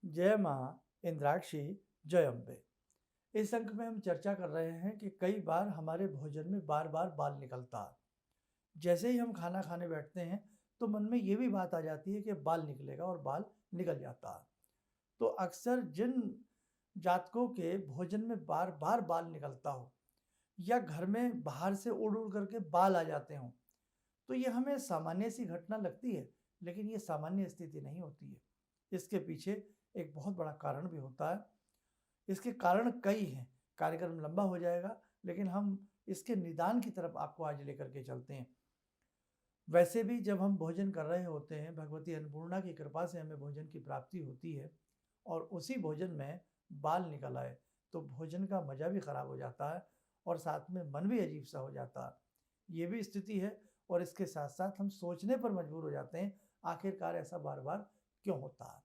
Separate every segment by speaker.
Speaker 1: जय माँ इंद्राक्षी जय अम्बे। इस अंक में हम चर्चा कर रहे हैं कि कई बार हमारे भोजन में बार बार बाल निकलता है। जैसे ही हम खाना खाने बैठते हैं तो मन में ये भी बात आ जाती है कि बाल निकलेगा और बाल निकल जाता है। तो अक्सर जिन जातकों के भोजन में बार बार बाल निकलता हो या घर में बाहर से उड़ उड़ करके बाल आ जाते हों, तो ये हमें सामान्य सी घटना लगती है, लेकिन ये सामान्य स्थिति नहीं होती है। इसके पीछे एक बहुत बड़ा कारण भी होता है। इसके कारण कई हैं, कार्यक्रम लंबा हो जाएगा, लेकिन हम इसके निदान की तरफ आपको आज लेकर के चलते हैं। वैसे भी जब हम भोजन कर रहे होते हैं, भगवती अन्नपूर्णा की कृपा से हमें भोजन की प्राप्ति होती है और उसी भोजन में बाल निकल आए, तो भोजन का मज़ा भी खराब हो जाता है और साथ में मन भी अजीब सा हो जाता है। ये भी स्थिति है और इसके साथ-साथ हम सोचने पर मजबूर हो जाते हैं, आखिरकार ऐसा बार-बार क्यों होता है?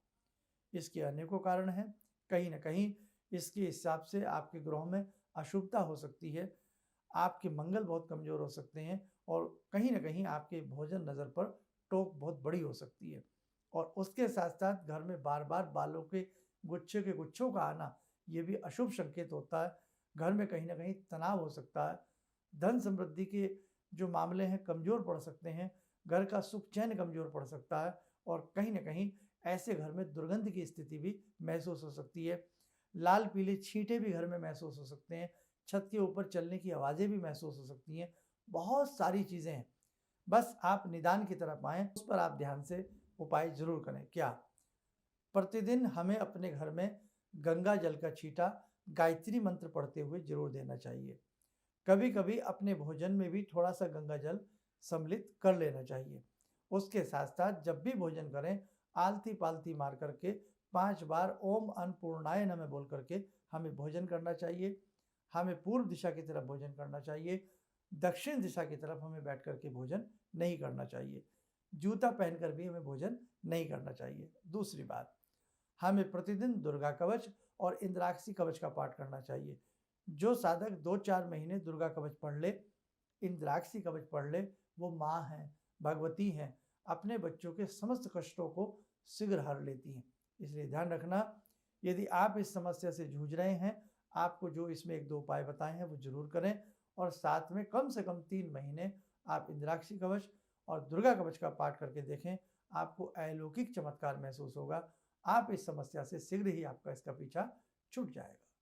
Speaker 1: इसके अनेकों कारण हैं। कहीं न कहीं इसके हिसाब से आपके ग्रहों में अशुभता हो सकती है, आपके मंगल बहुत कमज़ोर हो सकते हैं और कहीं न कहीं आपके भोजन नज़र पर टोक बहुत बड़ी हो सकती है। और उसके साथ-साथ घर में बार-बार बालों के गुच्छे के गुच्छों का आना, ये भी अशुभ संकेत होता है। घर में कहीं न कहीं तनाव हो सकता है। धन समृद्धि के जो मामले हैं कमज़ोर पड़ सकते हैं। घर का सुख चैन कमज़ोर पड़ सकता है और कहीं न कहीं ऐसे घर में दुर्गंध की स्थिति भी महसूस हो सकती है। लाल पीले छींटे भी घर में महसूस हो सकते हैं। छत के ऊपर चलने की आवाज़ें भी महसूस हो सकती हैं। बहुत सारी चीज़ें हैं। बस आप निदान की तरफ आएँ, उस पर आप ध्यान से उपाय ज़रूर करें। क्या? प्रतिदिन हमें अपने घर में गंगा जल का छींटा गायत्री मंत्र पढ़ते हुए ज़रूर देना चाहिए। कभी-कभी अपने भोजन में भी थोड़ा-सा गंगा जल सम्मिलित कर लेना चाहिए। उसके साथ-साथ जब भी भोजन करें, आलती-पालती मार करके 5 बार ओम अन्नपूर्णाय नमः बोल करके हमें भोजन करना चाहिए। हमें पूर्व दिशा की तरफ भोजन करना चाहिए। दक्षिण दिशा की तरफ हमें बैठ कर के भोजन नहीं करना चाहिए। जूता पहनकर भी हमें भोजन नहीं करना चाहिए। दूसरी बात, हमें प्रतिदिन दुर्गा कवच और इंद्राक्षी कवच का पाठ करना चाहिए। जो साधक 2-4 महीने दुर्गा कवच पढ़ ले, इंद्राक्षी कवच पढ़ ले, वो माँ हैं, भगवती हैं, अपने बच्चों के समस्त कष्टों को शीघ्र हर लेती हैं। इसलिए ध्यान रखना, यदि आप इस समस्या से जूझ रहे हैं, आपको जो इसमें 1-2 उपाय बताए हैं, वो ज़रूर करें और साथ में कम से कम 3 महीने आप इंद्राक्षी कवच और दुर्गा कवच का पाठ करके देखें, आपको अलौकिक चमत्कार महसूस होगा। आप इस समस्या से शीघ्र ही आपका इसका पीछा छूट जाएगा।